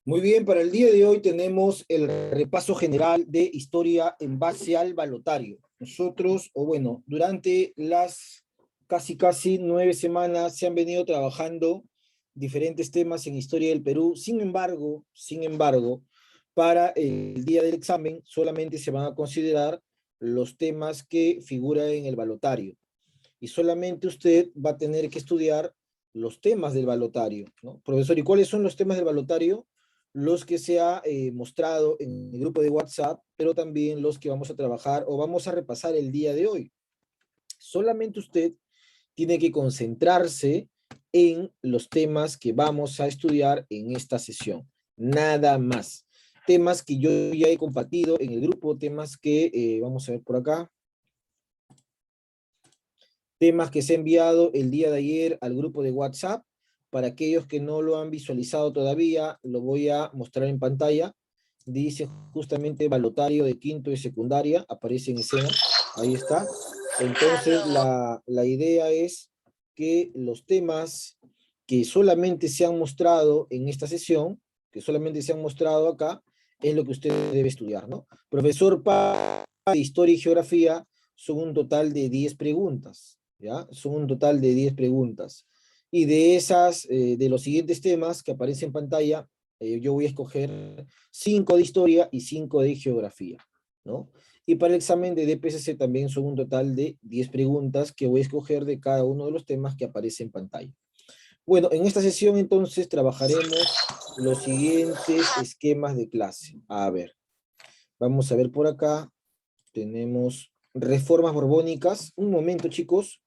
Muy bien, para el día de hoy tenemos el repaso general de historia en base al balotario. Nosotros, o bueno, durante las casi 9 semanas se han venido trabajando diferentes temas en historia del Perú. Sin embargo, para el día del examen solamente se van a considerar los temas que figuran en el balotario. Y solamente usted va a tener que estudiar los temas del balotario, ¿no? Profesor, ¿y cuáles son los temas del balotario? Los que se ha mostrado en el grupo de WhatsApp, pero también los que vamos a trabajar o vamos a repasar el día de hoy. Solamente usted tiene que concentrarse en los temas que vamos a estudiar en esta sesión. Nada más. Temas que yo ya he compartido en el grupo, temas que, vamos a ver por acá, temas que se ha enviado el día de ayer al grupo de WhatsApp. Para aquellos que no lo han visualizado todavía, lo voy a mostrar en pantalla. Dice justamente balotario de quinto y secundaria, aparece en escena, ahí está. Entonces la idea es que los temas que solamente se han mostrado en esta sesión, que solamente se han mostrado acá, es lo que usted debe estudiar, ¿no? Profesor, para historia y geografía son un total de 10 preguntas. ¿Ya? Son un total de 10 preguntas. Y de esas, de los siguientes temas que aparecen en pantalla, yo voy a escoger 5 de historia y 5 de geografía, ¿no? Y para el examen de DPSC también son un total de 10 preguntas que voy a escoger de cada uno de los temas que aparece en pantalla. Bueno, en esta sesión entonces trabajaremos los siguientes esquemas de clase. A ver, vamos a ver por acá. Tenemos reformas borbónicas. Un momento, chicos.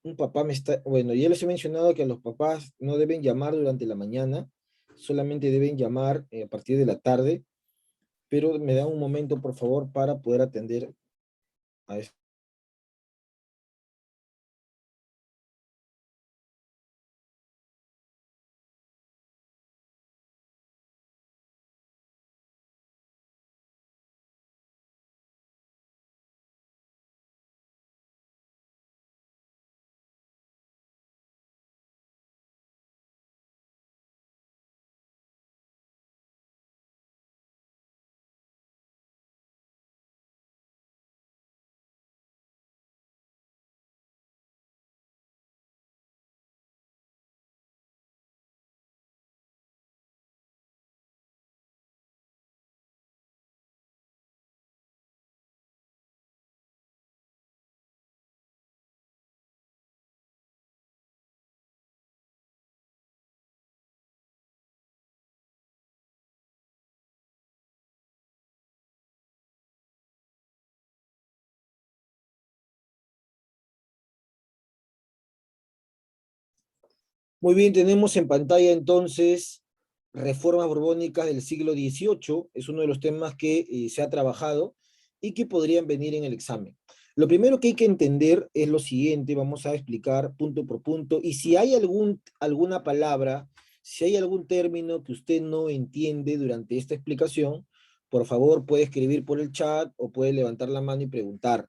Un papá me está, bueno, ya les he mencionado que a los papás no deben llamar durante la mañana, solamente deben llamar a partir de la tarde, pero me da un momento, por favor, para poder atender a esto. Muy bien, tenemos en pantalla entonces reformas borbónicas del siglo XVIII, es uno de los temas que se ha trabajado y que podrían venir en el examen. Lo primero que hay que entender es lo siguiente, vamos a explicar punto por punto, y si hay alguna palabra, si hay algún término que usted no entiende durante esta explicación, por favor puede escribir por el chat o puede levantar la mano y preguntar.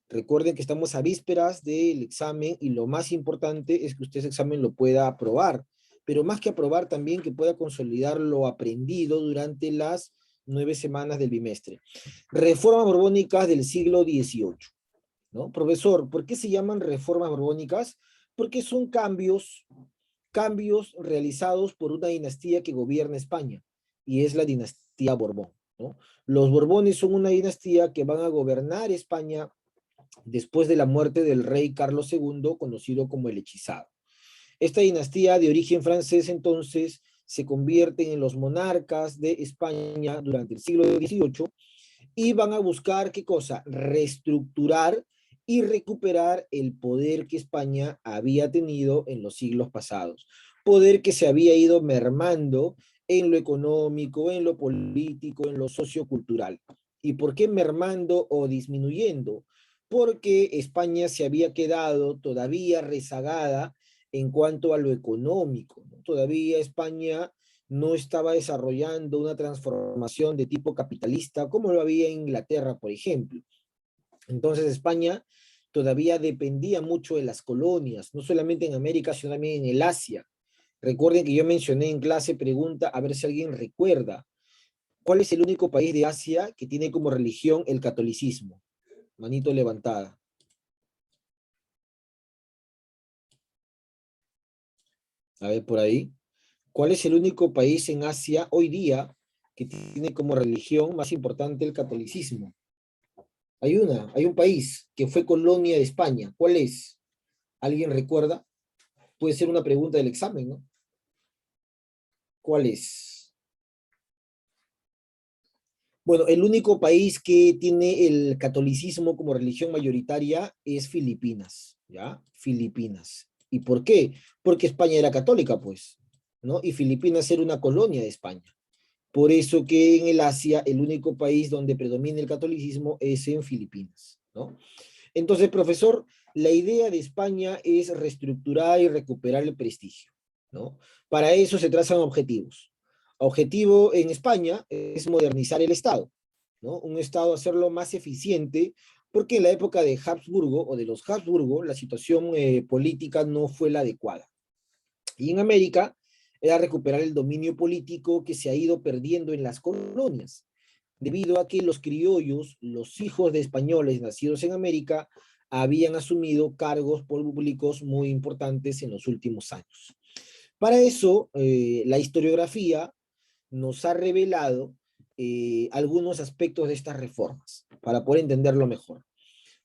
Recuerden que estamos a vísperas del examen y lo más importante es que usted ese examen lo pueda aprobar, pero más que aprobar también que pueda consolidar lo aprendido durante las 9 semanas del bimestre. Reformas borbónicas del siglo XVIII, ¿no? Profesor, ¿por qué se llaman reformas borbónicas? Porque son cambios realizados por una dinastía que gobierna España, y es la dinastía Borbón, ¿no? Los Borbones son una dinastía que van a gobernar España después de la muerte del rey Carlos II, conocido como el Hechizado. Esta dinastía de origen francés entonces se convierte en los monarcas de España durante el siglo XVIII y van a buscar, ¿qué cosa? Reestructurar y recuperar el poder que España había tenido en los siglos pasados. Poder que se había ido mermando en lo económico, en lo político, en lo sociocultural. ¿Y por qué mermando o disminuyendo? Porque España se había quedado todavía rezagada en cuanto a lo económico, ¿no? Todavía España no estaba desarrollando una transformación de tipo capitalista como lo había en Inglaterra, por ejemplo. Entonces España todavía dependía mucho de las colonias, no solamente en América, sino también en el Asia. Recuerden que yo mencioné en clase pregunta, a ver si alguien recuerda. ¿Cuál es el único país de Asia que tiene como religión el catolicismo? Manito levantada. A ver, por ahí. ¿Cuál es el único país en Asia hoy día que tiene como religión más importante el catolicismo? Hay un país que fue colonia de España. ¿Cuál es? ¿Alguien recuerda? Puede ser una pregunta del examen, ¿no? ¿Cuál es? Bueno, el único país que tiene el catolicismo como religión mayoritaria es Filipinas, ¿ya? Filipinas. ¿Y por qué? Porque España era católica, pues, ¿no? Y Filipinas era una colonia de España. Por eso que en el Asia el único país donde predomina el catolicismo es en Filipinas, ¿no? Entonces, profesor, la idea de España es reestructurar y recuperar el prestigio, ¿no? Para eso se trazan objetivos. Objetivo en España es modernizar el Estado, ¿no? Un Estado hacerlo más eficiente, porque en la época de Habsburgo o de los Habsburgo la situación política no fue la adecuada. Y en América era recuperar el dominio político que se ha ido perdiendo en las colonias, debido a que los criollos, los hijos de españoles nacidos en América, habían asumido cargos públicos muy importantes en los últimos años. Para eso, la historiografía nos ha revelado algunos aspectos de estas reformas, para poder entenderlo mejor.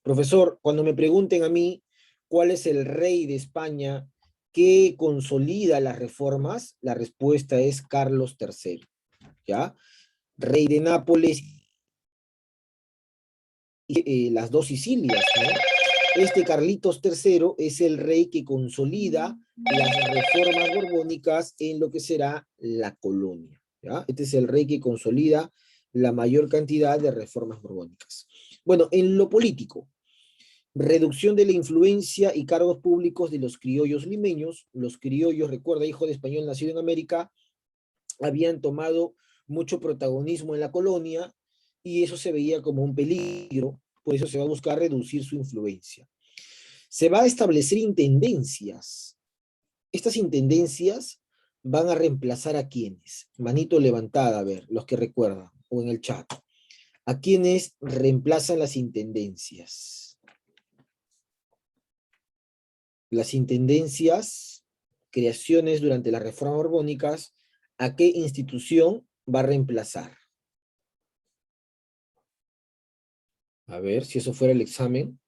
Profesor, cuando me pregunten a mí cuál es el rey de España que consolida las reformas, la respuesta es Carlos III, ¿ya? Rey de Nápoles y las dos Sicilias, ¿no? Este Carlitos III es el rey que consolida las reformas borbónicas en lo que será la colonia, ¿ya? Este es el rey que consolida la mayor cantidad de reformas borbónicas. Bueno, en lo político, reducción de la influencia y cargos públicos de los criollos limeños. Los criollos, recuerda, hijo de español nacido en América, habían tomado mucho protagonismo en la colonia y eso se veía como un peligro, por eso se va a buscar reducir su influencia. Se va a establecer intendencias. Estas intendencias van a reemplazar a quienes. Manito levantada, a ver, los que recuerdan, o en el chat. ¿A quienes reemplazan las intendencias? Las intendencias, creaciones durante las reformas borbónicas, ¿a qué institución va a reemplazar? A ver, si eso fuera el examen.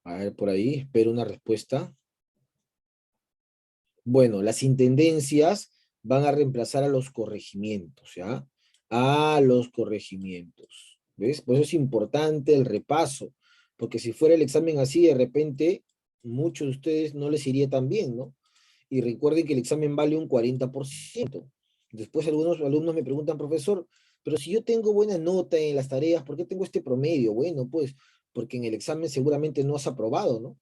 A ver, por ahí, espero una respuesta. Bueno, las intendencias van a reemplazar a los corregimientos, ¿ya? A los corregimientos. ¿Ves? Por eso es importante el repaso, porque si fuera el examen así, de repente, muchos de ustedes no les iría tan bien, ¿no? Y recuerden que el examen vale un 40%. Después algunos alumnos me preguntan, profesor, pero si yo tengo buena nota en las tareas, ¿por qué tengo este promedio? Bueno, pues, porque en el examen seguramente no has aprobado, ¿no?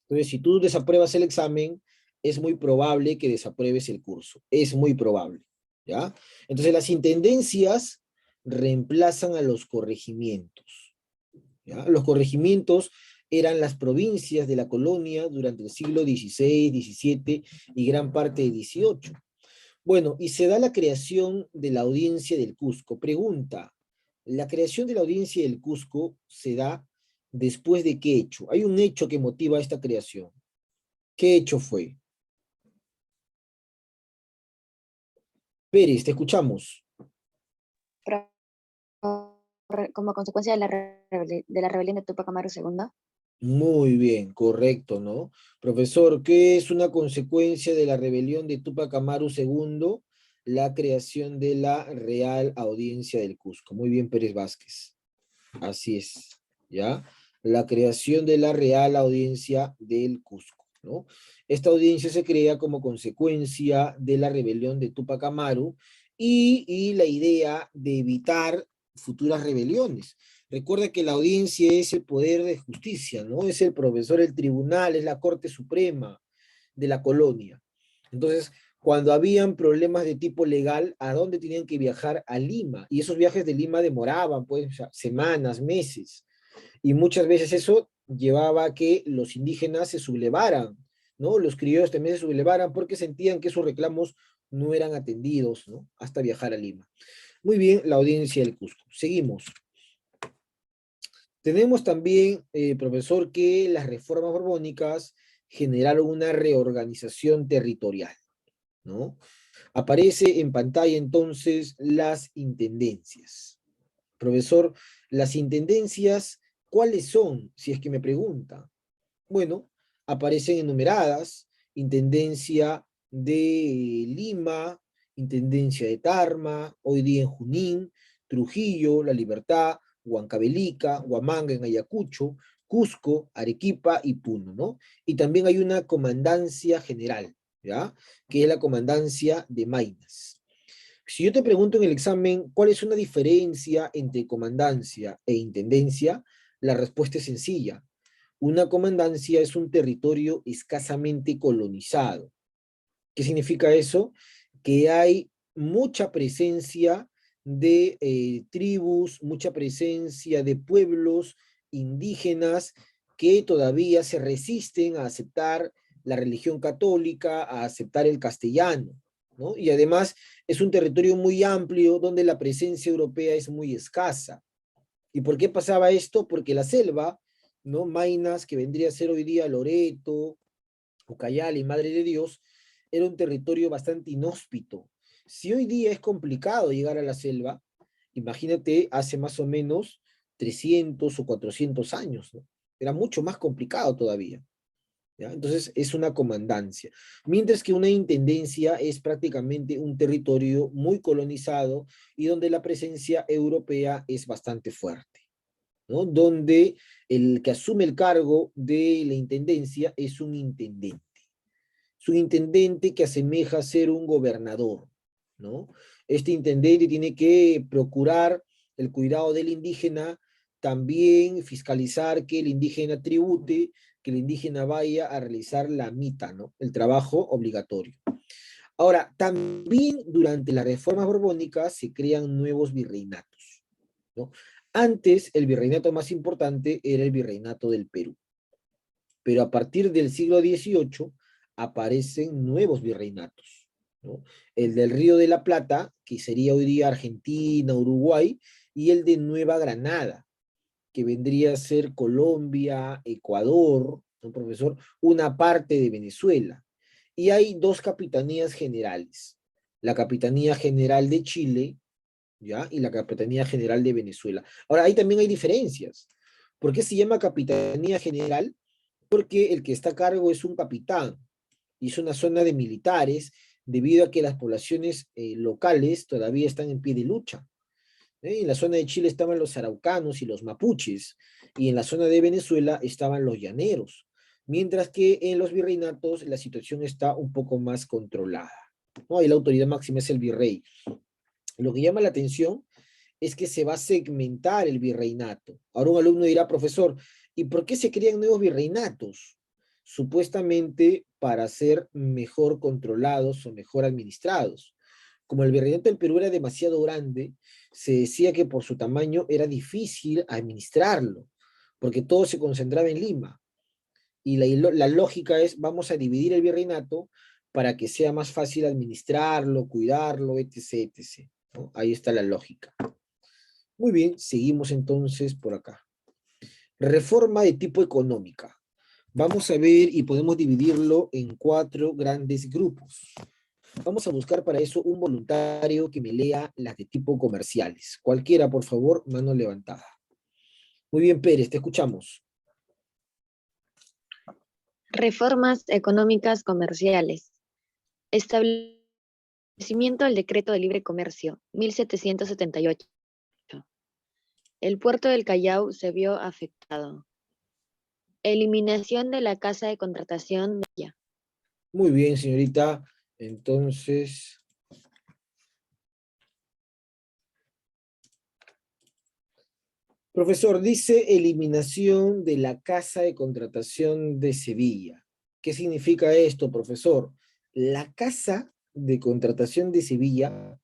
Entonces, si tú desapruebas el examen, es muy probable que desapruebes el curso. Es muy probable, ¿ya? Entonces, las intendencias reemplazan a los corregimientos, ¿ya? Los corregimientos eran las provincias de la colonia durante el siglo XVI, XVII y gran parte del XVIII. Bueno, y se da la creación de la audiencia del Cusco. Pregunta, ¿la creación de la audiencia del Cusco se da después de qué hecho? Hay un hecho que motiva esta creación. ¿Qué hecho fue? Pérez, te escuchamos. Como consecuencia de de la rebelión de Tupac Amaru II. Muy bien, correcto, ¿no? Profesor, ¿qué es una consecuencia de la rebelión de Túpac Amaru II? La creación de la Real Audiencia del Cusco. Muy bien, Pérez Vázquez. Así es, ¿ya? La creación de la Real Audiencia del Cusco, ¿no? Esta audiencia se crea como consecuencia de la rebelión de Túpac Amaru y la idea de evitar futuras rebeliones. Recuerda que la audiencia es el poder de justicia, ¿no? Es el profesor, el tribunal, es la Corte Suprema de la colonia. Entonces, cuando habían problemas de tipo legal, ¿a dónde tenían que viajar? A Lima. Y esos viajes de Lima demoraban, pues, semanas, meses. Y muchas veces eso llevaba a que los indígenas se sublevaran, ¿no? Los criollos también se sublevaran porque sentían que sus reclamos no eran atendidos, ¿no? Hasta viajar a Lima. Muy bien, la audiencia del Cusco. Seguimos. Tenemos también, profesor, que las reformas borbónicas generaron una reorganización territorial, ¿no? Aparece en pantalla entonces las intendencias. Profesor, las intendencias, ¿cuáles son? Si es que me pregunta. Bueno, aparecen enumeradas: Intendencia de Lima, Intendencia de Tarma, hoy día en Junín, Trujillo, La Libertad, Huancavelica, Huamanga en Ayacucho, Cusco, Arequipa y Puno, ¿no? Y también hay una comandancia general, ¿ya? Que es la comandancia de Maynas. Si yo te pregunto en el examen cuál es una diferencia entre comandancia e intendencia, la respuesta es sencilla. Una comandancia es un territorio escasamente colonizado. ¿Qué significa eso? Que hay mucha presencia de tribus, mucha presencia de pueblos indígenas que todavía se resisten a aceptar la religión católica, a aceptar el castellano, ¿no? Y además es un territorio muy amplio donde la presencia europea es muy escasa. ¿Y por qué pasaba esto? Porque la selva, ¿no? Maynas, que vendría a ser hoy día Loreto, Ucayali, Madre de Dios, era un territorio bastante inhóspito. Si hoy día es complicado llegar a la selva, imagínate hace más o menos 300 o 400 años, ¿no? Era mucho más complicado todavía, ¿ya? Entonces es una comandancia. Mientras que una intendencia es prácticamente un territorio muy colonizado y donde la presencia europea es bastante fuerte, ¿no? Donde el que asume el cargo de la intendencia es un intendente. Es un intendente que asemeja a ser un gobernador, ¿no? Este intendente tiene que procurar el cuidado del indígena, también fiscalizar que el indígena tribute, que el indígena vaya a realizar la mita, ¿no? El trabajo obligatorio. Ahora, también durante las reformas borbónicas se crean nuevos virreinatos, ¿no? Antes, el virreinato más importante era el virreinato del Perú, pero a partir del siglo XVIII aparecen nuevos virreinatos, ¿no? El del Río de la Plata, que sería hoy día Argentina, Uruguay, y el de Nueva Granada, que vendría a ser Colombia, Ecuador, ¿no, profesor? Una parte de Venezuela. Y hay dos capitanías generales: la Capitanía General de Chile, ¿ya? Y la Capitanía General de Venezuela. Ahora, ahí también hay diferencias. ¿Por qué se llama Capitanía General? Porque el que está a cargo es un capitán y es una zona de militares debido a que las poblaciones locales todavía están en pie de lucha. En la zona de Chile estaban los araucanos y los mapuches, y en la zona de Venezuela estaban los llaneros, mientras que en los virreinatos la situación está un poco más controlada, ¿no? Y la autoridad máxima es el virrey. Lo que llama la atención es que se va a segmentar el virreinato. Ahora un alumno dirá: profesor, ¿y por qué se crean nuevos virreinatos? Supuestamente para ser mejor controlados o mejor administrados. Como el virreinato del Perú era demasiado grande, se decía que por su tamaño era difícil administrarlo, porque todo se concentraba en Lima. Y la lógica es: vamos a dividir el virreinato para que sea más fácil administrarlo, cuidarlo, etc., etc., ¿no? Ahí está la lógica. Muy bien, seguimos entonces por acá. Reforma de tipo económica. Vamos a ver y podemos dividirlo en 4 grandes grupos. Vamos a buscar para eso un voluntario que me lea las de tipo comerciales. Cualquiera, por favor, mano levantada. Muy bien, Pérez, te escuchamos. Reformas económicas comerciales. Establecimiento del Decreto de Libre Comercio, 1778. El puerto del Callao se vio afectado. Eliminación de la casa de contratación de ella. Muy bien, señorita. Entonces, profesor, dice eliminación de la casa de contratación de Sevilla. ¿Qué significa esto, profesor? La casa de contratación de Sevilla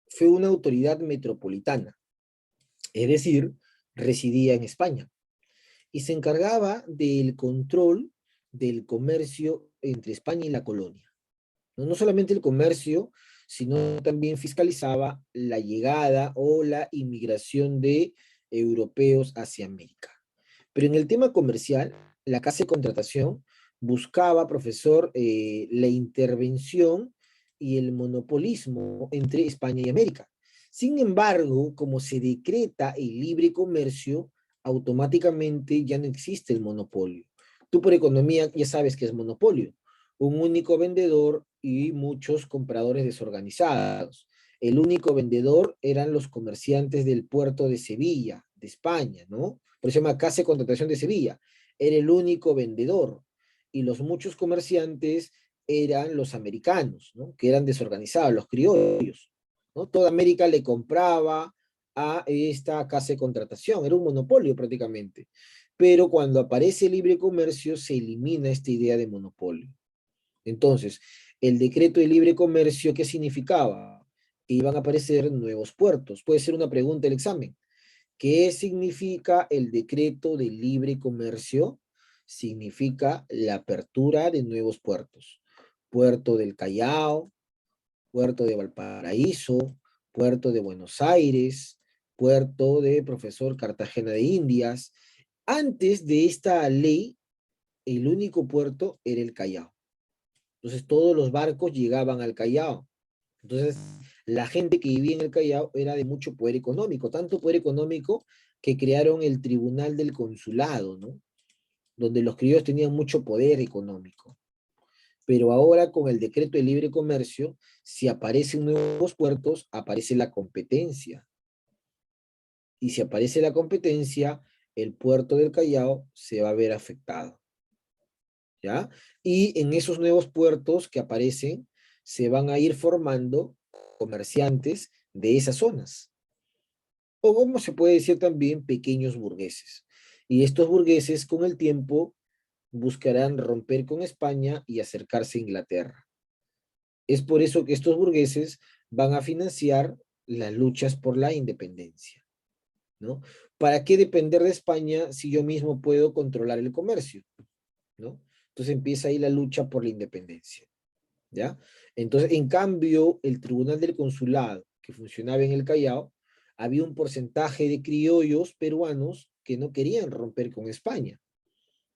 fue una autoridad metropolitana, es decir, residía en España. y se encargaba del control del comercio entre España y la colonia. No, no solamente el comercio, sino también fiscalizaba la llegada o la inmigración de europeos hacia América. Pero en el tema comercial, la Casa de Contratación buscaba, profesor, la intervención y el monopolismo entre España y América. Sin embargo, como se decreta el libre comercio, automáticamente ya no existe el monopolio. Tú por economía ya sabes que es monopolio. Un único vendedor y muchos compradores desorganizados. El único vendedor eran los comerciantes del puerto de Sevilla, de España, ¿no? Por eso se llama Casa de Contratación de Sevilla. Era el único vendedor. Y los muchos comerciantes eran los americanos, ¿no? Que eran desorganizados, los criollos, ¿no? Toda América le compraba a esta casa de contratación, era un monopolio prácticamente. Pero cuando aparece el libre comercio, se elimina esta idea de monopolio. Entonces, el decreto de libre comercio, ¿qué significaba? Que iban a aparecer nuevos puertos. Puede ser una pregunta del examen. ¿Qué significa el decreto de libre comercio? Significa la apertura de nuevos puertos. Puerto del Callao, puerto de Valparaíso, puerto de Buenos Aires, puerto de Profesor Cartagena de Indias. Antes de esta ley, el único puerto era el Callao. Entonces todos los barcos llegaban al Callao. Entonces la gente que vivía en el Callao era de mucho poder económico, tanto poder económico que crearon el Tribunal del Consulado, ¿no? Donde los criollos tenían mucho poder económico. Pero ahora con el decreto de libre comercio, si aparecen nuevos puertos, aparece la competencia. Y si aparece la competencia, el puerto del Callao se va a ver afectado. ¿Ya? Y en esos nuevos puertos que aparecen, se van a ir formando comerciantes de esas zonas. O como se puede decir también, pequeños burgueses. Y estos burgueses con el tiempo buscarán romper con España y acercarse a Inglaterra. Es por eso que estos burgueses van a financiar las luchas por la independencia, ¿no? ¿Para qué depender de España si yo mismo puedo controlar el comercio? ¿No? Entonces empieza ahí la lucha por la independencia, ¿ya? Entonces, en cambio, el Tribunal del Consulado, que funcionaba en el Callao, había un porcentaje de criollos peruanos que no querían romper con España,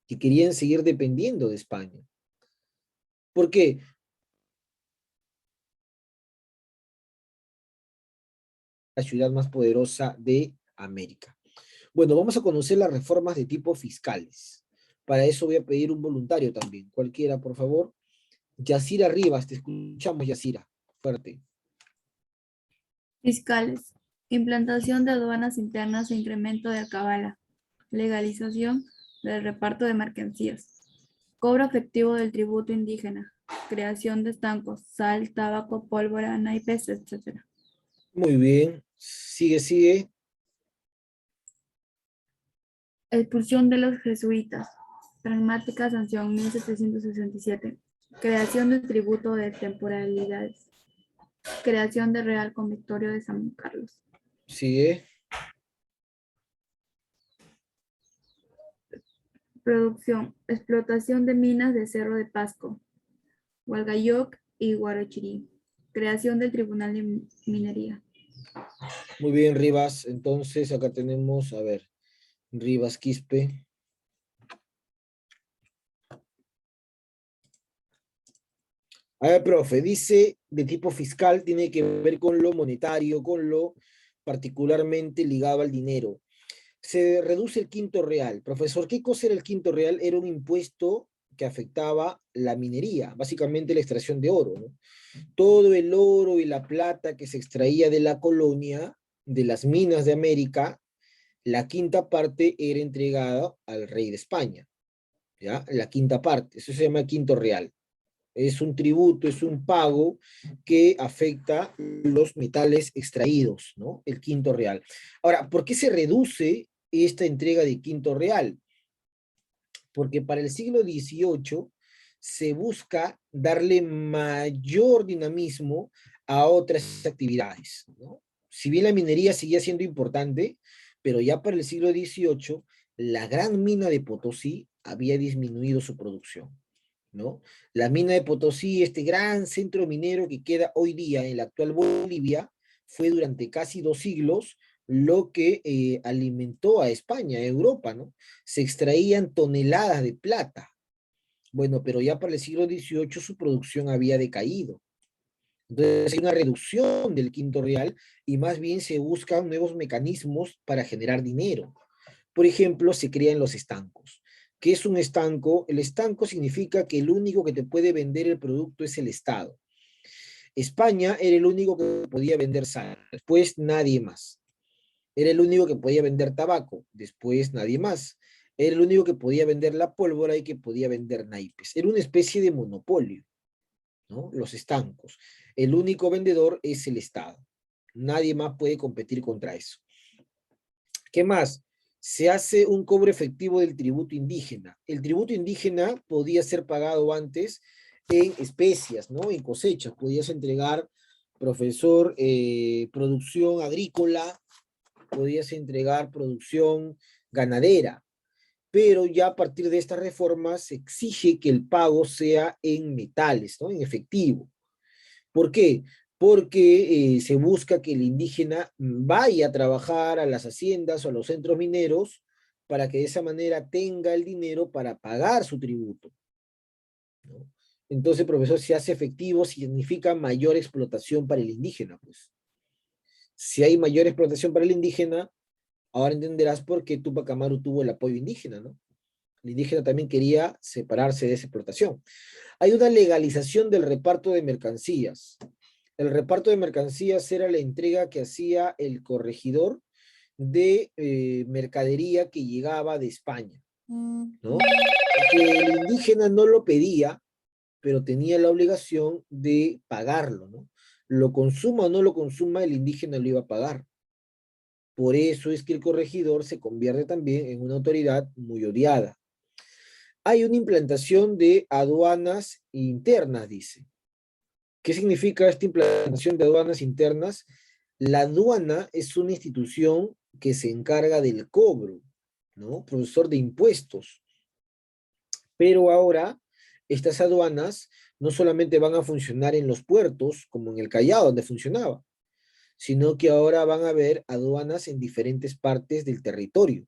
que querían seguir dependiendo de España. ¿Por qué? La ciudad más poderosa de América. Bueno, vamos a conocer las reformas de tipo fiscales. Para eso voy a pedir un voluntario también. Cualquiera, por favor. Yacira Rivas, te escuchamos, Yacira. Fuerte. Fiscales. Implantación de aduanas internas e incremento de alcabala. Legalización del reparto de mercancías. Cobro efectivo del tributo indígena. Creación de estancos, sal, tabaco, pólvora, naipes, etc. Muy bien. Sigue, sigue. Expulsión de los jesuitas. Pragmática sanción 1767. Creación del tributo de temporalidades. Creación del Real Convictorio de San Carlos. Sigue. Producción. Explotación de minas de Cerro de Pasco, Hualgayoc y Guarachirí. Creación del Tribunal de Minería. Muy bien, Rivas. Entonces, acá tenemos, a ver, Rivas Quispe. A ver, profe, dice de tipo fiscal, tiene que ver con lo monetario, con lo particularmente ligado al dinero. Se reduce el quinto real. Profesor, ¿qué cosa era el quinto real? Era un impuesto que afectaba la minería, básicamente la extracción de oro, ¿no? Todo el oro y la plata que se extraía de la colonia, de las minas de América, la quinta parte era entregada al rey de España, ¿ya? La quinta parte, eso se llama quinto real. Es un tributo, es un pago que afecta los metales extraídos, ¿no? El quinto real. Ahora, ¿por qué se reduce esta entrega de quinto real? Porque para el siglo XVIII se busca darle mayor dinamismo a otras actividades, ¿no? Si bien la minería seguía siendo importante, pero ya para el siglo XVIII la gran mina de Potosí había disminuido su producción, ¿no? La mina de Potosí, este gran centro minero que queda hoy día en la actual Bolivia, fue durante casi 2 siglos lo que alimentó a España, a Europa, ¿no? Se extraían toneladas de plata. Bueno, pero ya para el siglo XVIII su producción había decaído. Entonces hay una reducción del quinto real y más bien se buscan nuevos mecanismos para generar dinero. Por ejemplo, se crean los estancos. ¿Qué es un estanco? El estanco significa que el único que te puede vender el producto es el Estado. España era el único que podía vender sal, después nadie más. Era el único que podía vender tabaco, después nadie más. Era el único que podía vender la pólvora y que podía vender naipes. Era una especie de monopolio, ¿no? Los estancos. El único vendedor es el Estado. Nadie más puede competir contra eso. ¿Qué más? Se hace un cobro efectivo del tributo indígena. El tributo indígena podía ser pagado antes en especias, ¿no? En cosechas. Podías entregar, profesor, producción agrícola, podías entregar producción ganadera, pero ya a partir de estas reformas se exige que el pago sea en metales, ¿no? En efectivo. ¿Por qué? Porque se busca que el indígena vaya a trabajar a las haciendas o a los centros mineros para que de esa manera tenga el dinero para pagar su tributo, ¿no? Entonces, profesor, si hace efectivo, significa mayor explotación para el indígena, pues. Si hay mayor explotación para el indígena, ahora entenderás por qué Tupac Amaru tuvo el apoyo indígena, ¿no? El indígena también quería separarse de esa explotación. Hay una legalización del reparto de mercancías. El reparto de mercancías era la entrega que hacía el corregidor de mercadería que llegaba de España, ¿no? Que el indígena no lo pedía, pero tenía la obligación de pagarlo, ¿no? Lo consuma o no lo consuma, el indígena lo iba a pagar. Por eso es que el corregidor se convierte también en una autoridad muy odiada. Hay una implantación de aduanas internas, dice. ¿Qué significa esta implantación de aduanas internas? La aduana es una institución que se encarga del cobro, ¿no? Profesor de impuestos. Pero ahora, estas aduanas no solamente van a funcionar en los puertos, como en el Callao, donde funcionaba, sino que ahora van a haber aduanas en diferentes partes del territorio.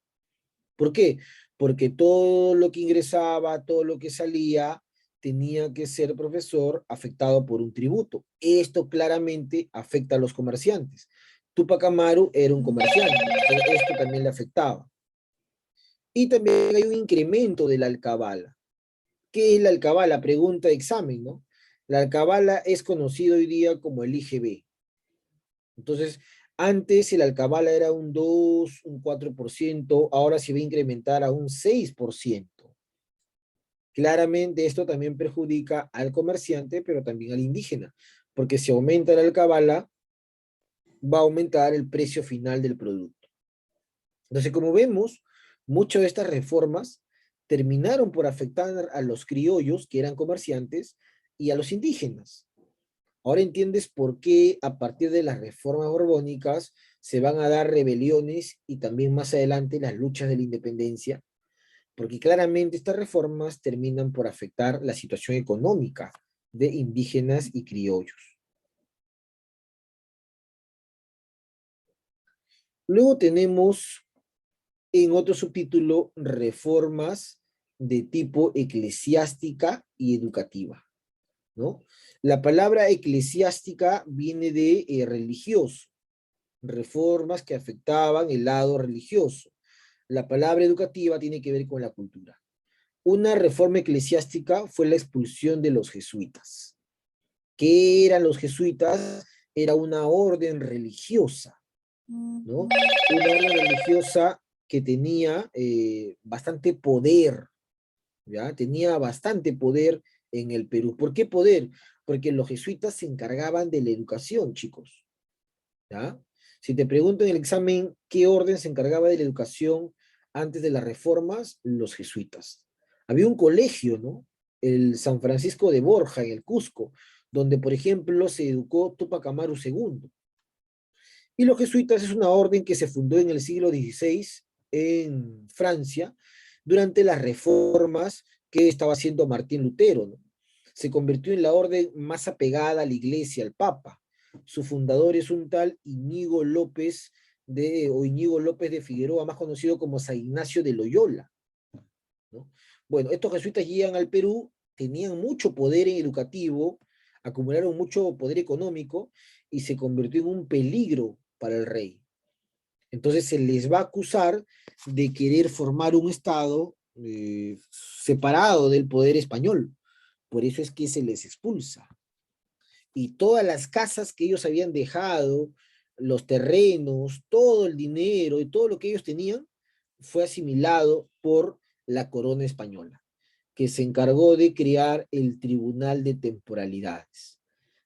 ¿Por qué? Porque todo lo que ingresaba, todo lo que salía, tenía que ser, profesor, afectado por un tributo. Esto claramente afecta a los comerciantes. Tupac Amaru era un comerciante, entonces esto también le afectaba. Y también hay un incremento de la alcabala. ¿Qué es la alcabala? Pregunta de examen, ¿no? La alcabala es conocido hoy día como el IGB. Entonces, antes el alcabala era un 2, un 4%, ahora se va a incrementar a un 6%. Claramente esto también perjudica al comerciante, pero también al indígena, porque si aumenta la alcabala, va a aumentar el precio final del producto. Entonces, como vemos, muchas de estas reformas terminaron por afectar a los criollos, que eran comerciantes, y a los indígenas. Ahora entiendes por qué a partir de las reformas borbónicas se van a dar rebeliones y también más adelante las luchas de la independencia, porque claramente estas reformas terminan por afectar la situación económica de indígenas y criollos. Luego tenemos en otro subtítulo reformas de tipo eclesiástica y educativa, ¿no? La palabra eclesiástica viene de religioso, reformas que afectaban el lado religioso. La palabra educativa tiene que ver con la cultura. Una reforma eclesiástica fue la expulsión de los jesuitas. ¿Qué eran los jesuitas? Era una orden religiosa, ¿no? Una orden religiosa que tenía bastante poder, ¿ya? Tenía bastante poder en el Perú. ¿Por qué poder? Porque los jesuitas se encargaban de la educación, chicos, ¿ya? Si te pregunto en el examen qué orden se encargaba de la educación antes de las reformas, los jesuitas. Había un colegio, ¿no? El San Francisco de Borja, en el Cusco, donde, por ejemplo, se educó Tupac Amaru II. Y los jesuitas es una orden que se fundó en el siglo XVI en Francia durante las reformas que estaba haciendo Martín Lutero, ¿no? Se convirtió en la orden más apegada a la iglesia, al Papa. Su fundador es un tal Íñigo López de Figueroa, más conocido como San Ignacio de Loyola, ¿no? Bueno, estos jesuitas llegan al Perú, tenían mucho poder educativo, acumularon mucho poder económico y se convirtió en un peligro para el rey. Entonces se les va a acusar de querer formar un estado separado del poder español. Por eso es que se les expulsa. Y todas las casas que ellos habían dejado, los terrenos, todo el dinero y todo lo que ellos tenían, fue asimilado por la corona española, que se encargó de crear el Tribunal de Temporalidades.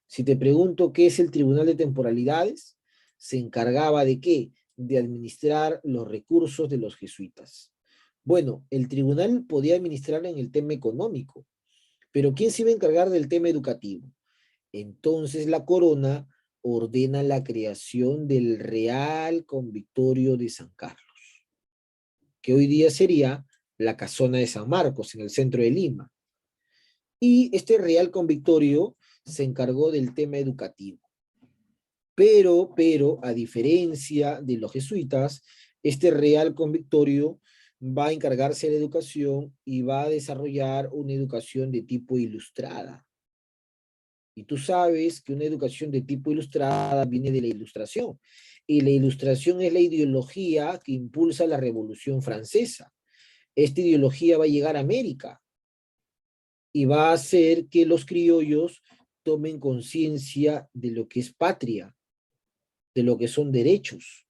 Si te pregunto qué es el Tribunal de Temporalidades, se encargaba de qué? De administrar los recursos de los jesuitas. Bueno, el tribunal podía administrar en el tema económico, pero ¿quién se iba a encargar del tema educativo? Entonces la corona ordena la creación del Real Convictorio de San Carlos, que hoy día sería la Casona de San Marcos, en el centro de Lima. Y este Real Convictorio se encargó del tema educativo. Pero, a diferencia de los jesuitas, este Real Convictorio va a encargarse de la educación y va a desarrollar una educación de tipo ilustrada. Y tú sabes que una educación de tipo ilustrada viene de la Ilustración. Y la Ilustración es la ideología que impulsa la Revolución Francesa. Esta ideología va a llegar a América y va a hacer que los criollos tomen conciencia de lo que es patria, de lo que son derechos.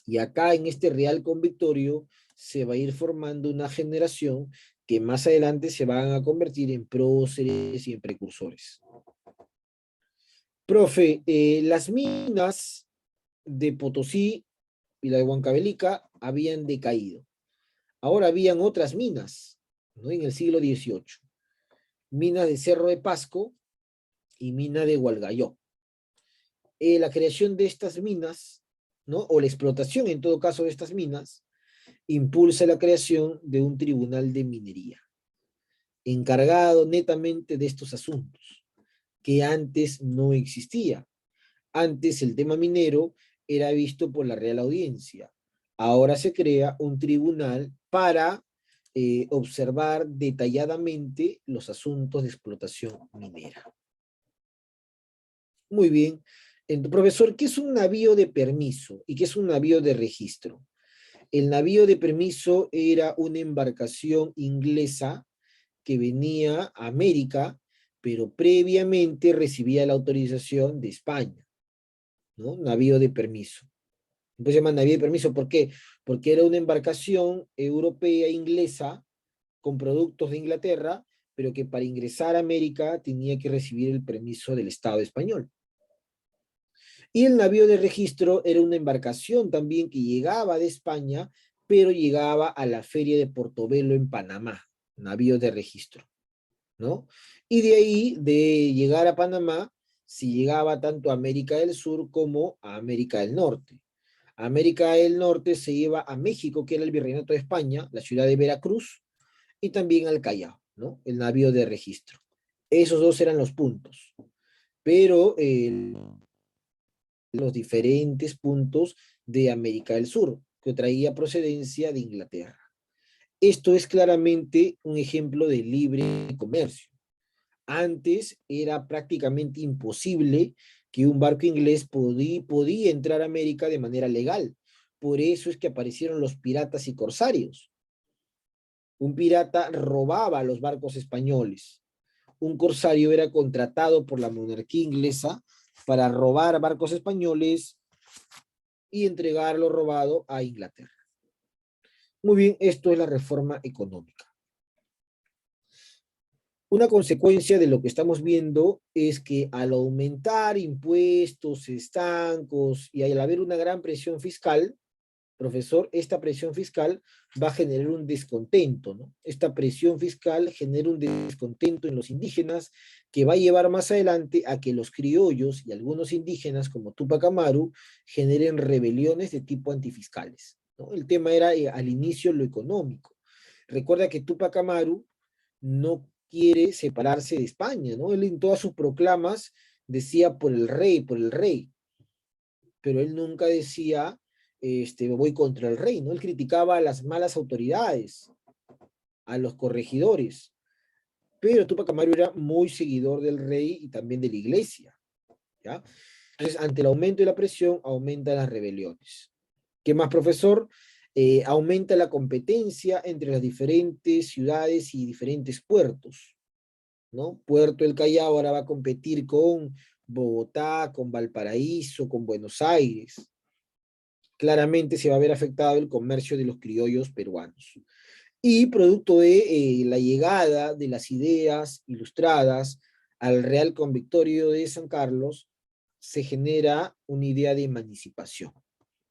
Y acá en este Real Convictorio se va a ir formando una generación que más adelante se van a convertir en próceres y en precursores. Profe, las minas de Potosí y la de Huancavelica habían decaído. Ahora habían otras minas, ¿no? En el siglo XVIII. Mina de Cerro de Pasco y mina de Hualgayoc. La creación de estas minas, ¿no? O la explotación en todo caso de estas minas, impulsa la creación de un tribunal de minería, encargado netamente de estos asuntos, que antes no existía. Antes el tema minero era visto por la Real Audiencia. Ahora se crea un tribunal para observar detalladamente los asuntos de explotación minera. Muy bien. Profesor, ¿qué es un navío de permiso y qué es un navío de registro? El navío de permiso era una embarcación inglesa que venía a América, pero previamente recibía la autorización de España, ¿no? Navío de permiso. Entonces se llama navío de permiso, ¿por qué? Porque era una embarcación europea inglesa con productos de Inglaterra, pero que para ingresar a América tenía que recibir el permiso del Estado español. Y el navío de registro era una embarcación también que llegaba de España, pero llegaba a la feria de Portobelo en Panamá, navío de registro, ¿no? Y de ahí, de llegar a Panamá, se llegaba tanto a América del Sur como a América del Norte. América del Norte se iba a México, que era el Virreinato de España, la ciudad de Veracruz, y también al Callao, ¿no? El navío de registro. Esos dos eran los puntos. Pero los diferentes puntos de América del Sur, que traía procedencia de Inglaterra. Esto es claramente un ejemplo de libre comercio. Antes era prácticamente imposible que un barco inglés podía entrar a América de manera legal. Por eso es que aparecieron los piratas y corsarios. Un pirata robaba a los barcos españoles. Un corsario era contratado por la monarquía inglesa para robar barcos españoles y entregar lo robado a Inglaterra. Muy bien, esto es la reforma económica. Una consecuencia de lo que estamos viendo es que al aumentar impuestos, estancos y al haber una gran presión fiscal, profesor, esta presión fiscal va a generar un descontento, ¿no? Esta presión fiscal genera un descontento en los indígenas que va a llevar más adelante a que los criollos y algunos indígenas como Tupac Amaru generen rebeliones de tipo antifiscales. ¿no? El tema era al inicio lo económico. Recuerda que Túpac Amaru no quiere separarse de España, ¿no? Él en todas sus proclamas decía por el rey, pero él nunca decía, voy contra el rey, ¿no? Él criticaba a las malas autoridades, a los corregidores, pero Túpac Amaru era muy seguidor del rey y también de la iglesia, ¿ya? Entonces, ante el aumento de la presión, aumentan las rebeliones. ¿Qué más, profesor? Aumenta la competencia entre las diferentes ciudades y diferentes puertos, ¿no? Puerto del Callao ahora va a competir con Bogotá, con Valparaíso, con Buenos Aires. Claramente se va a ver afectado el comercio de los criollos peruanos. Y producto de la llegada de las ideas ilustradas al Real Convictorio de San Carlos, se genera una idea de emancipación,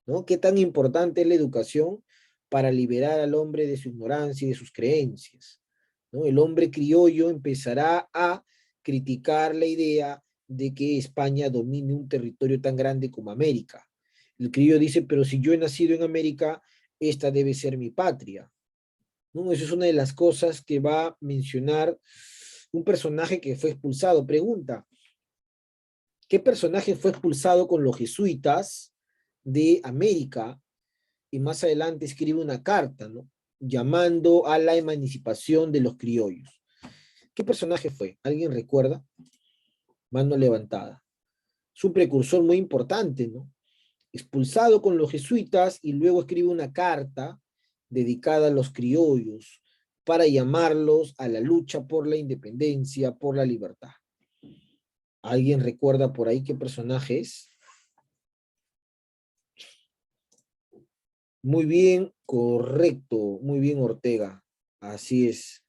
¿no? ¿Qué tan importante es la educación para liberar al hombre de su ignorancia y de sus creencias? ¿No? El hombre criollo empezará a criticar la idea de que España domine un territorio tan grande como América. El criollo dice, pero si yo he nacido en América, esta debe ser mi patria, ¿no? Eso es una de las cosas que va a mencionar un personaje que fue expulsado. Pregunta, ¿qué personaje fue expulsado con los jesuitas de América? Y más adelante escribe una carta, ¿no? Llamando a la emancipación de los criollos. ¿Qué personaje fue? ¿Alguien recuerda? Mano levantada. Es un precursor muy importante, ¿no? Expulsado con los jesuitas y luego escribe una carta dedicada a los criollos para llamarlos a la lucha por la independencia, por la libertad. ¿Alguien recuerda por ahí qué personaje es? Muy bien, correcto, muy bien, Ortega. Así es.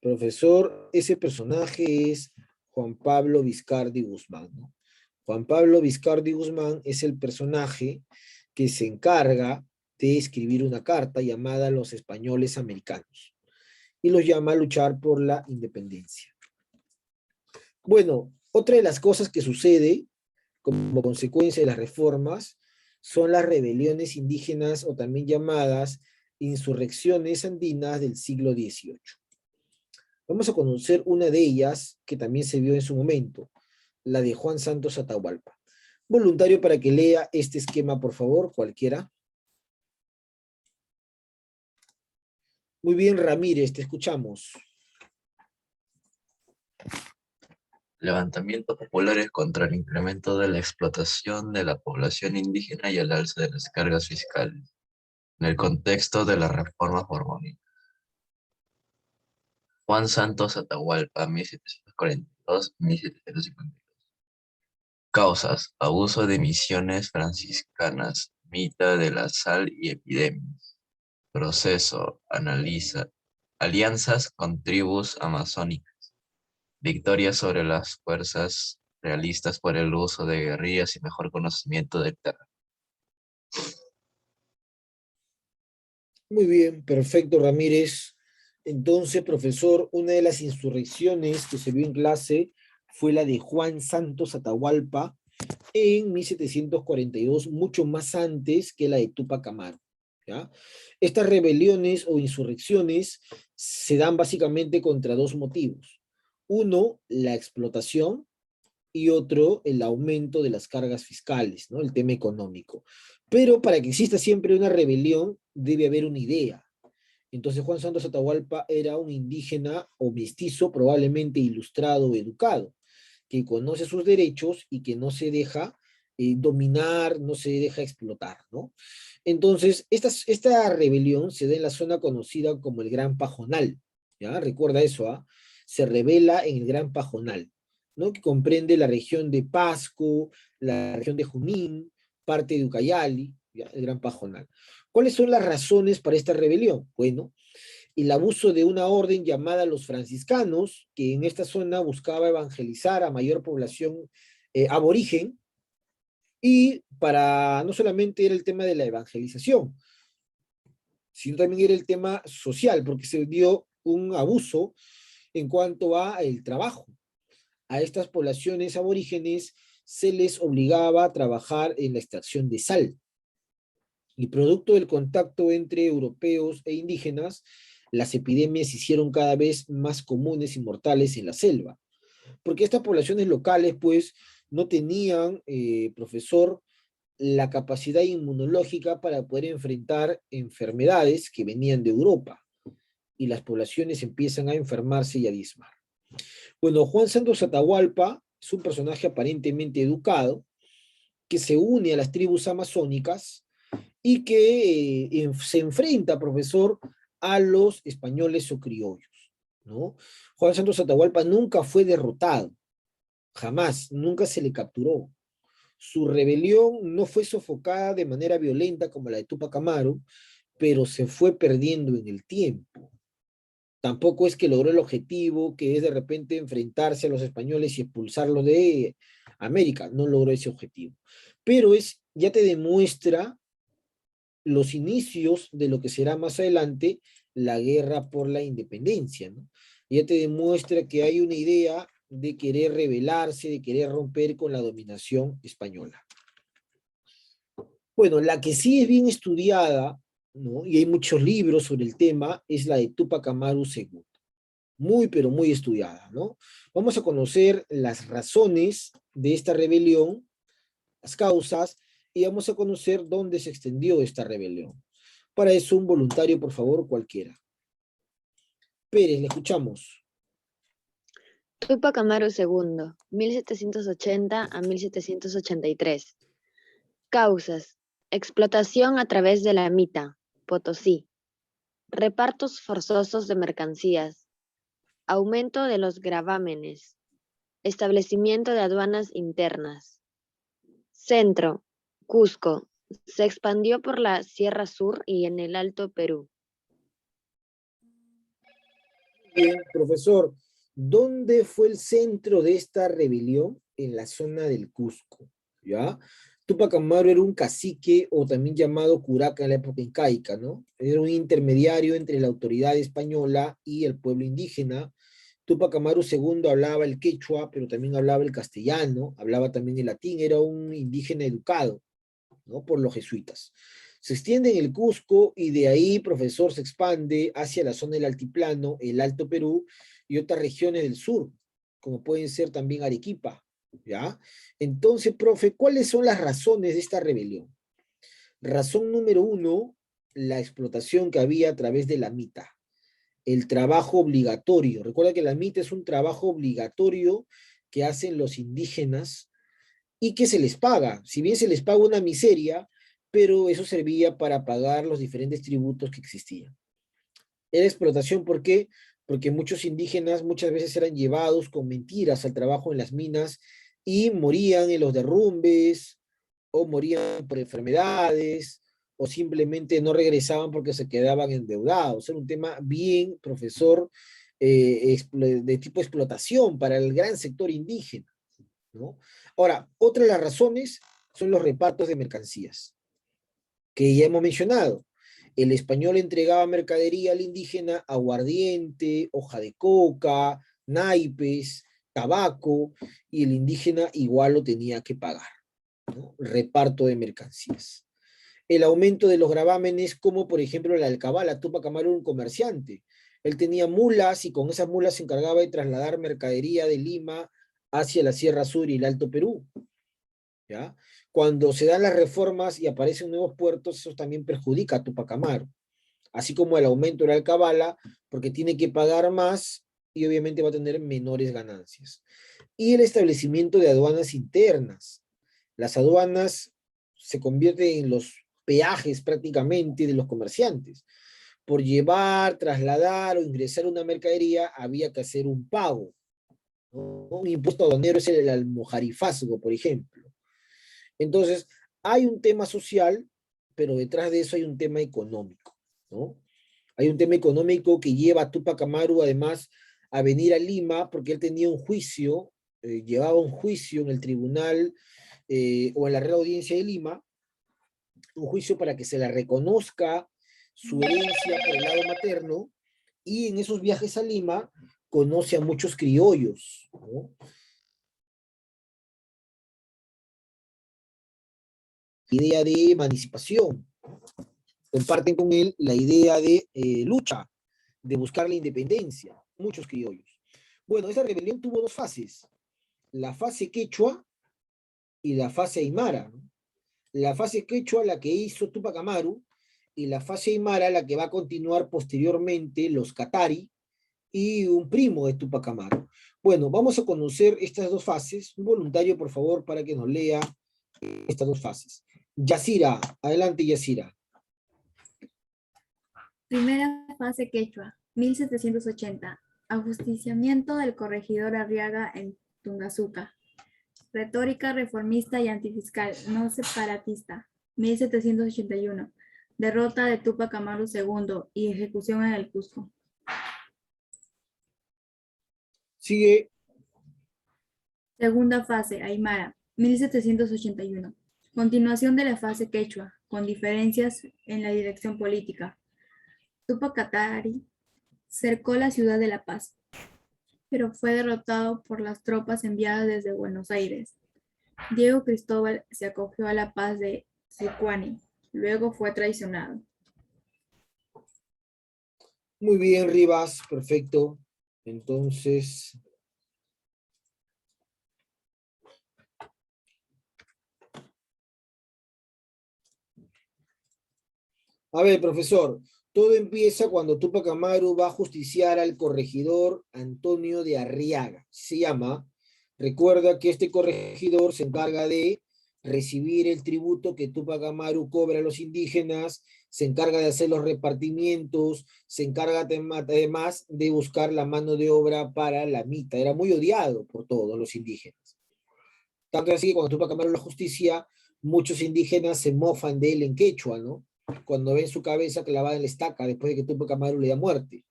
Profesor, ese personaje es Juan Pablo Viscardi Guzmán, ¿no? Juan Pablo Viscardi Guzmán es el personaje que se encarga de escribir una carta llamada Los Españoles Americanos y los llama a luchar por la independencia. Bueno, otra de las cosas que sucede como consecuencia de las reformas son las rebeliones indígenas o también llamadas insurrecciones andinas del siglo XVIII. Vamos a conocer una de ellas que también se vio en su momento, la de Juan Santos Atahualpa. Voluntario para que lea este esquema, por favor, cualquiera. Muy bien, Ramírez, te escuchamos. Levantamientos populares contra el incremento de la explotación de la población indígena y el alza de las cargas fiscales, en el contexto de la reforma borbónica. Juan Santos Atahualpa, 1742-1752. Causas: abuso de misiones franciscanas, mita de la sal y epidemias. Proceso: alianzas con tribus amazónicas. Victoria sobre las fuerzas realistas por el uso de guerrillas y mejor conocimiento del terreno. Muy bien, perfecto, Ramírez. Entonces, profesor, una de las insurrecciones que se vio en clase fue la de Juan Santos Atahualpa en 1742, mucho más antes que la de Túpac Amaru, ¿ya? Estas rebeliones o insurrecciones se dan básicamente contra dos motivos. Uno, la explotación, y otro, el aumento de las cargas fiscales, ¿no? El tema económico. Pero para que exista siempre una rebelión, debe haber una idea. Entonces Juan Santos Atahualpa era un indígena o mestizo, probablemente ilustrado o educado, que conoce sus derechos y que no se deja dominar, no se deja explotar, ¿no? Entonces, esta rebelión se da en la zona conocida como el Gran Pajonal, ¿ya? Recuerda eso, ¿ah? Se rebela en el Gran Pajonal, ¿no? Que comprende la región de Pasco, la región de Junín, parte de Ucayali, ¿ya? El Gran Pajonal. ¿Cuáles son las razones para esta rebelión? Bueno, el abuso de una orden llamada los franciscanos, que en esta zona buscaba evangelizar a mayor población aborigen, y para no solamente era el tema de la evangelización, sino también era el tema social, porque se dio un abuso en cuanto a el trabajo. A estas poblaciones aborígenes se les obligaba a trabajar en la extracción de sal. Y producto del contacto entre europeos e indígenas, las epidemias se hicieron cada vez más comunes y mortales en la selva. Porque estas poblaciones locales, pues, no tenían, profesor, la capacidad inmunológica para poder enfrentar enfermedades que venían de Europa. Y las poblaciones empiezan a enfermarse y a diezmar. Bueno, Juan Santos Atahualpa es un personaje aparentemente educado, que se une a las tribus amazónicas y que se enfrenta, profesor, a los españoles o criollos, ¿no? Juan Santos Atahualpa nunca fue derrotado, jamás, nunca se le capturó. Su rebelión no fue sofocada de manera violenta como la de Túpac Amaru, pero se fue perdiendo en el tiempo. Tampoco es que logró el objetivo, que es de repente enfrentarse a los españoles y expulsarlos de América. No logró ese objetivo. Pero ya te demuestra los inicios de lo que será más adelante la guerra por la independencia, ¿no? Ya te demuestra que hay una idea de querer rebelarse, de querer romper con la dominación española. Bueno, la que sí es bien estudiada, ¿no? Y hay muchos libros sobre el tema, es la de Túpac Amaru II. Muy, pero muy estudiada, ¿no? Vamos a conocer las razones de esta rebelión, las causas, y vamos a conocer dónde se extendió esta rebelión. Para eso, un voluntario, por favor, cualquiera. Pérez, le escuchamos. Túpac Amaru II, 1780 a 1783. Causas: explotación a través de la Mita, Potosí. Repartos forzosos de mercancías. Aumento de los gravámenes. Establecimiento de aduanas internas. Centro, Cusco. Se expandió por la Sierra Sur y en el Alto Perú. Bien, profesor, ¿dónde fue el centro de esta rebelión? En la zona del Cusco, ¿ya? Túpac Amaru era un cacique, o también llamado curaca en la época incaica, ¿no? Era un intermediario entre la autoridad española y el pueblo indígena. Túpac Amaru II hablaba el quechua, pero también hablaba el castellano, hablaba también el latín, era un indígena educado, ¿no? Por los jesuitas. Se extiende en el Cusco y de ahí, profesor, se expande hacia la zona del altiplano, el Alto Perú y otras regiones del sur, como pueden ser también Arequipa, ¿ya? Entonces, profe, ¿cuáles son las razones de esta rebelión? Razón número 1, la explotación que había a través de la mita, el trabajo obligatorio. Recuerda que la mita es un trabajo obligatorio que hacen los indígenas y que se les paga. Si bien se les paga una miseria, pero eso servía para pagar los diferentes tributos que existían. Era explotación, ¿por qué? Porque muchos indígenas muchas veces eran llevados con mentiras al trabajo en las minas y morían en los derrumbes, o morían por enfermedades, o simplemente no regresaban porque se quedaban endeudados. Era un tema bien, profesor, de tipo explotación para el gran sector indígena, ¿no? Ahora, otra de las razones son los repartos de mercancías, que ya hemos mencionado. El español entregaba mercadería al indígena, aguardiente, hoja de coca, naipes, tabaco, y el indígena igual lo tenía que pagar, ¿no? Reparto de mercancías. El aumento de los gravámenes, como por ejemplo la alcabala. Túpac Amaru era un comerciante. Él tenía mulas y con esas mulas se encargaba de trasladar mercadería de Lima hacia la Sierra Sur y el Alto Perú, ¿ya? Cuando se dan las reformas y aparecen nuevos puertos, eso también perjudica a Túpac Amaru, así como el aumento de la alcabala, porque tiene que pagar más y obviamente va a tener menores ganancias. Y el establecimiento de aduanas internas. Las aduanas se convierten en los peajes prácticamente de los comerciantes. Por llevar, trasladar o ingresar una mercadería había que hacer un pago, ¿no? Un impuesto aduanero es el almojarifazgo, por ejemplo. Entonces, hay un tema social, pero detrás de eso hay un tema económico, ¿no? Hay un tema económico que lleva a Túpac Amaru, además, a venir a Lima, porque él tenía un juicio, llevaba un juicio en el tribunal o en la Real Audiencia de Lima, un juicio para que se le reconozca su herencia por el lado materno, y en esos viajes a Lima conoce a muchos criollos, ¿no? Idea de emancipación, comparten con él la idea de lucha, de buscar la independencia, muchos criollos. Bueno, esa rebelión tuvo dos fases, la fase quechua y la fase aymara, ¿no? La fase quechua la que hizo Túpac Amaru, y la fase aymara la que va a continuar posteriormente los Catari y un primo de Túpac Amaru. Bueno, vamos a conocer estas dos fases. Un voluntario, por favor, para que nos lea estas dos fases. Yacira, adelante Yacira. Primera fase quechua, 1780. Ajusticiamiento del corregidor Arriaga en Tungazuca. Retórica reformista y antifiscal, no separatista, 1781. Derrota de Túpac Amaru II y ejecución en el Cusco. Sigue. Segunda fase, Aymara, 1781. Continuación de la fase quechua, con diferencias en la dirección política. Túpac Katari cercó la ciudad de La Paz, pero fue derrotado por las tropas enviadas desde Buenos Aires. Diego Cristóbal se acogió a la paz de Sicuani, luego fue traicionado. Muy bien, Rivas, perfecto. Entonces, a ver, profesor, todo empieza cuando Túpac Amaru va a justiciar al corregidor Antonio de Arriaga. Se llama, recuerda que este corregidor se encarga de recibir el tributo que Túpac Amaru cobra a los indígenas, se encarga de hacer los repartimientos, se encarga además de buscar la mano de obra para la mita. Era muy odiado por todos los indígenas. Tanto así que cuando Túpac Amaru la justicia, muchos indígenas se mofan de él en quechua, ¿no? Cuando ven su cabeza clavada en la estaca después de que Túpac Amaru le da muerte.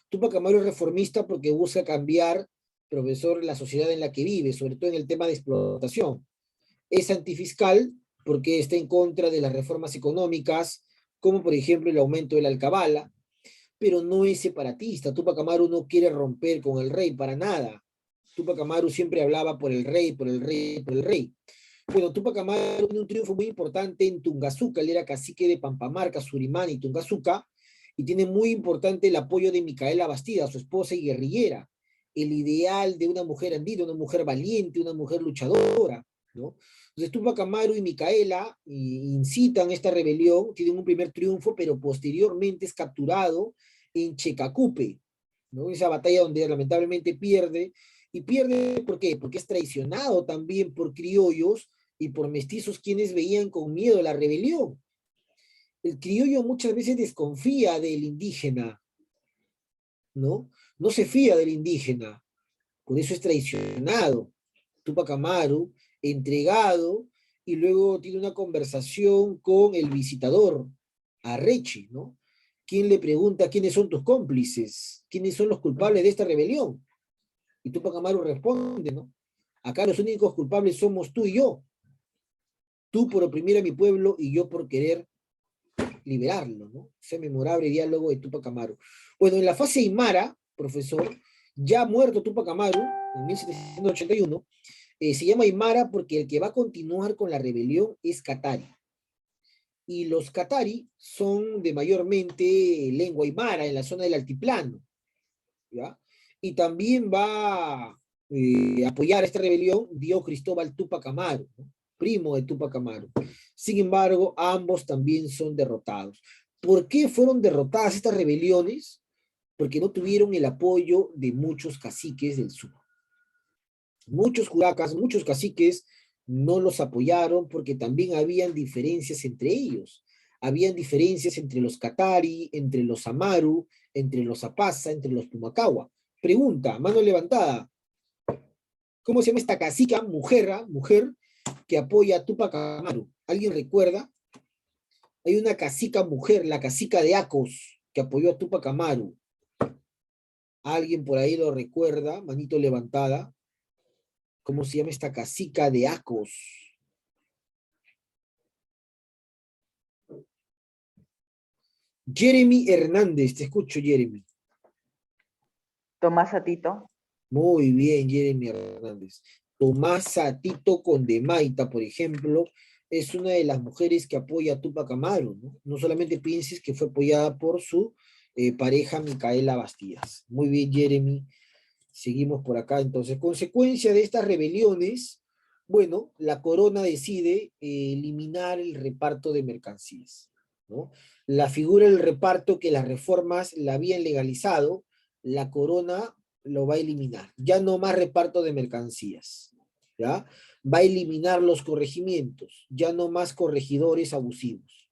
Túpac Amaru es reformista porque busca cambiar, profesor, la sociedad en la que vive, sobre todo en el tema de explotación. Es antifiscal porque está en contra de las reformas económicas, como por ejemplo el aumento de la alcabala, pero no es separatista. Túpac Amaru no quiere romper con el rey para nada. Túpac Amaru siempre hablaba por el rey, por el rey, por el rey. Bueno, Túpac Amaru tiene un triunfo muy importante en Tungazuca, él era cacique de Pampamarca, Surimán y Tungazuca, y tiene muy importante el apoyo de Micaela Bastida, su esposa y guerrillera, el ideal de una mujer andina, una mujer valiente, una mujer luchadora, ¿no? Entonces Túpac Amaru y Micaela incitan esta rebelión, tienen un primer triunfo, pero posteriormente es capturado en Checacupe, ¿no? Esa batalla donde lamentablemente pierde, y pierde ¿por qué? Porque es traicionado también por criollos y por mestizos quienes veían con miedo la rebelión. El criollo muchas veces desconfía del indígena, ¿no? No se fía del indígena, por eso es traicionado. Túpac Amaru, entregado, y luego tiene una conversación con el visitador, Arrechi, ¿no? Quien le pregunta quiénes son tus cómplices, quiénes son los culpables de esta rebelión. Y Túpac Amaru responde, ¿no? Acá los únicos culpables somos tú y yo. Tú por oprimir a mi pueblo y yo por querer liberarlo, ¿no? Ese memorable diálogo de Túpac Amaru. Bueno, en la fase aymara, profesor, ya muerto Túpac Amaru, en 1781, se llama aymara porque el que va a continuar con la rebelión es Katari. Y los Katari son de mayormente lengua aymara en la zona del altiplano, ¿ya? Y también va a apoyar esta rebelión Diego Cristóbal Túpac Amaru, ¿no? Primo de Túpac Amaru. Sin embargo, ambos también son derrotados. ¿Por qué fueron derrotadas estas rebeliones? Porque no tuvieron el apoyo de muchos caciques del sur. Muchos curacas, muchos caciques no los apoyaron porque también habían diferencias entre ellos. Habían diferencias entre los Katari, entre los Amaru, entre los Apasa, entre los Pumacahua. Pregunta, mano levantada. ¿Cómo se llama esta cacica, mujer, que apoya a Túpac Amaru? ¿Alguien recuerda? Hay una cacica mujer, la cacica de Acos, que apoyó a Túpac Amaru. ¿Alguien por ahí lo recuerda? Manito levantada. ¿Cómo se llama esta cacica de Acos? Jeremy Hernández, te escucho, Jeremy. Tomás Atito. Muy bien, Jeremy Hernández. Tomás Atito Condemaita, por ejemplo, es una de las mujeres que apoya a Tupac Amaru, ¿no? No solamente pienses que fue apoyada por su pareja Micaela Bastidas. Muy bien, Jeremy. Seguimos por acá. Entonces, consecuencia de estas rebeliones, bueno, la corona decide eliminar el reparto de mercancías, ¿no? La figura del reparto que las reformas la habían legalizado, la corona lo va a eliminar. Ya no más reparto de mercancías, ¿ya? Va a eliminar los corregimientos, ya no más corregidores abusivos.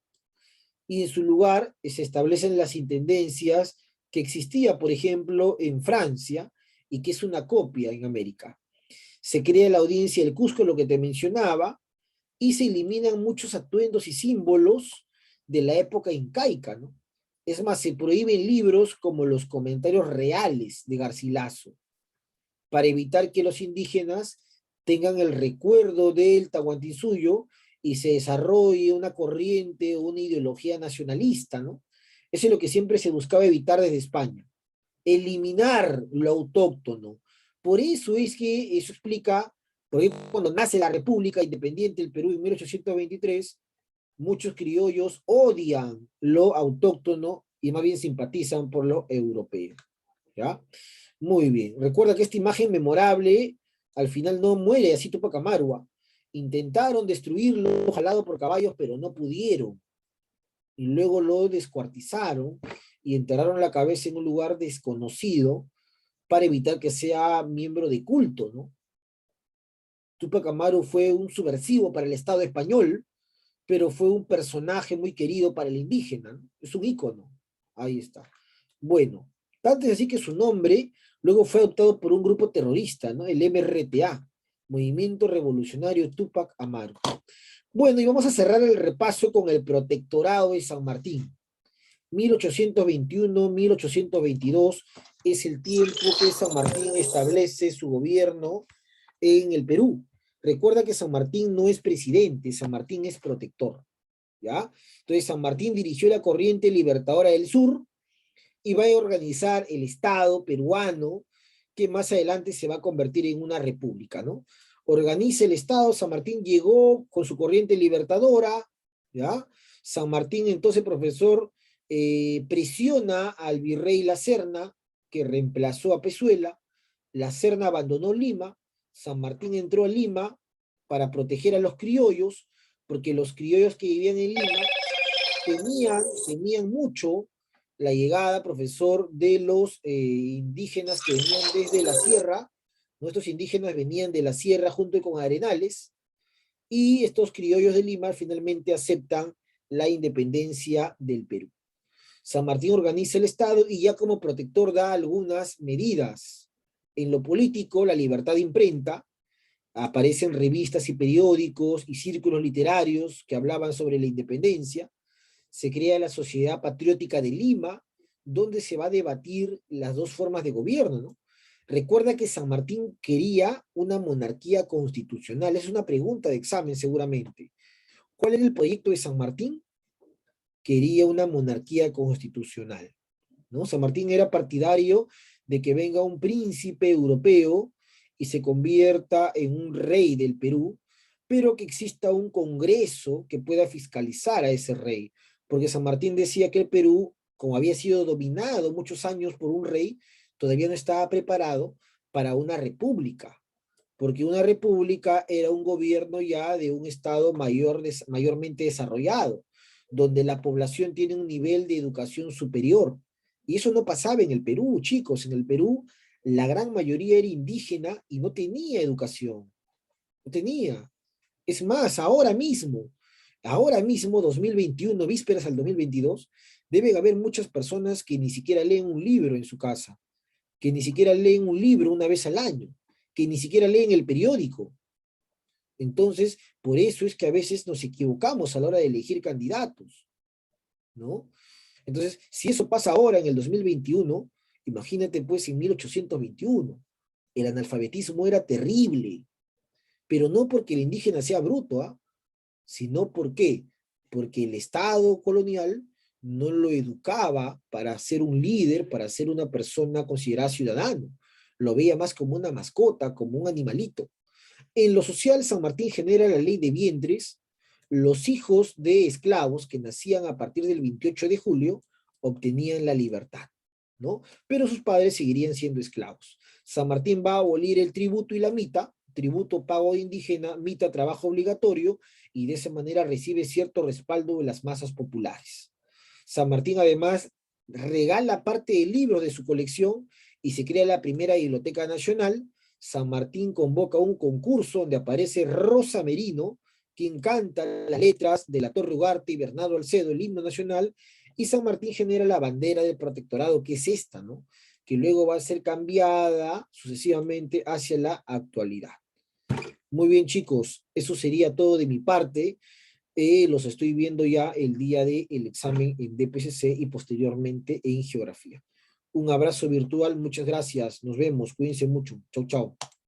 Y en su lugar se establecen las intendencias que existía, por ejemplo, en Francia, y que es una copia en América. Se crea la audiencia del Cusco, lo que te mencionaba, y se eliminan muchos atuendos y símbolos de la época incaica, ¿no? Es más, se prohíben libros como los comentarios reales de Garcilaso, para evitar que los indígenas tengan el recuerdo del Tahuantinsuyo y se desarrolle una corriente o una ideología nacionalista, ¿no? Eso es lo que siempre se buscaba evitar desde España, eliminar lo autóctono. Por eso es que eso explica, por ejemplo, cuando nace la República Independiente del Perú en 1823, muchos criollos odian lo autóctono y más bien simpatizan por lo europeo, ¿ya? Muy bien. Recuerda que esta imagen memorable al final no muere así Tupac Amaru. Intentaron destruirlo, jalado por caballos, pero no pudieron. Y luego lo descuartizaron y enterraron la cabeza en un lugar desconocido para evitar que sea miembro de culto, ¿no? Tupac Amaru fue un subversivo para el Estado español, pero fue un personaje muy querido para el indígena, ¿no? Es un ícono. Ahí está. Bueno, tanto es así que su nombre luego fue adoptado por un grupo terrorista, ¿no? El MRTA, Movimiento Revolucionario Tupac Amaru. Bueno, y vamos a cerrar el repaso con el Protectorado de San Martín. 1821-1822 es el tiempo que San Martín establece su gobierno en el Perú. Recuerda que San Martín no es presidente, San Martín es protector, ¿ya? Entonces San Martín dirigió la corriente libertadora del sur y va a organizar el Estado peruano, que más adelante se va a convertir en una república, ¿no? Organiza el Estado, San Martín llegó con su corriente libertadora, ¿ya? San Martín, entonces, profesor, presiona al virrey La Serna, que reemplazó a Pezuela. La Serna abandonó Lima, San Martín entró a Lima para proteger a los criollos, porque los criollos que vivían en Lima temían mucho la llegada, profesor, de los indígenas que venían desde la sierra. Nuestros indígenas venían de la sierra junto con Arenales, y estos criollos de Lima finalmente aceptan la independencia del Perú. San Martín organiza el Estado y ya como protector da algunas medidas. En lo político, la libertad de imprenta, aparecen revistas y periódicos y círculos literarios que hablaban sobre la independencia. Se crea la Sociedad Patriótica de Lima, donde se va a debatir las dos formas de gobierno, ¿no? Recuerda que San Martín quería una monarquía constitucional. Es una pregunta de examen seguramente. ¿Cuál era el proyecto de San Martín? Quería una monarquía constitucional, ¿no? San Martín era partidario de que venga un príncipe europeo y se convierta en un rey del Perú, pero que exista un congreso que pueda fiscalizar a ese rey, porque San Martín decía que el Perú, como había sido dominado muchos años por un rey, todavía no estaba preparado para una república, porque una república era un gobierno ya de un estado mayormente desarrollado, donde la población tiene un nivel de educación superior. Y eso no pasaba en el Perú, chicos. En el Perú la gran mayoría era indígena y no tenía educación. No tenía. Es más, ahora mismo, 2021, vísperas al 2022, deben haber muchas personas que ni siquiera leen un libro en su casa, que ni siquiera leen un libro una vez al año, que ni siquiera leen el periódico. Entonces, por eso es que a veces nos equivocamos a la hora de elegir candidatos, ¿no? Entonces, si eso pasa ahora en el 2021, imagínate pues en 1821, el analfabetismo era terrible, pero no porque el indígena sea bruto, ¿ah? Sino ¿por qué? Porque el Estado colonial no lo educaba para ser un líder, para ser una persona considerada ciudadano. Lo veía más como una mascota, como un animalito. En lo social, San Martín genera la ley de vientres, Los hijos de esclavos que nacían a partir del 28 de julio obtenían la libertad, ¿no? Pero sus padres seguirían siendo esclavos. San Martín va a abolir el tributo y la mita, tributo pago de indígena, mita trabajo obligatorio, y de esa manera recibe cierto respaldo de las masas populares. San Martín además regala parte de libros de su colección y se crea la primera Biblioteca Nacional. San Martín convoca un concurso donde aparece Rosa Merino, quien canta las letras de la Torre Ugarte y Bernardo Alcedo, el himno nacional, y San Martín genera la bandera del protectorado, que es esta, ¿no? Que luego va a ser cambiada sucesivamente hacia la actualidad. Muy bien, chicos, eso sería todo de mi parte. Los estoy viendo ya el día del examen en DPCC y posteriormente en geografía. Un abrazo virtual, muchas gracias, nos vemos, cuídense mucho. Chau, chau.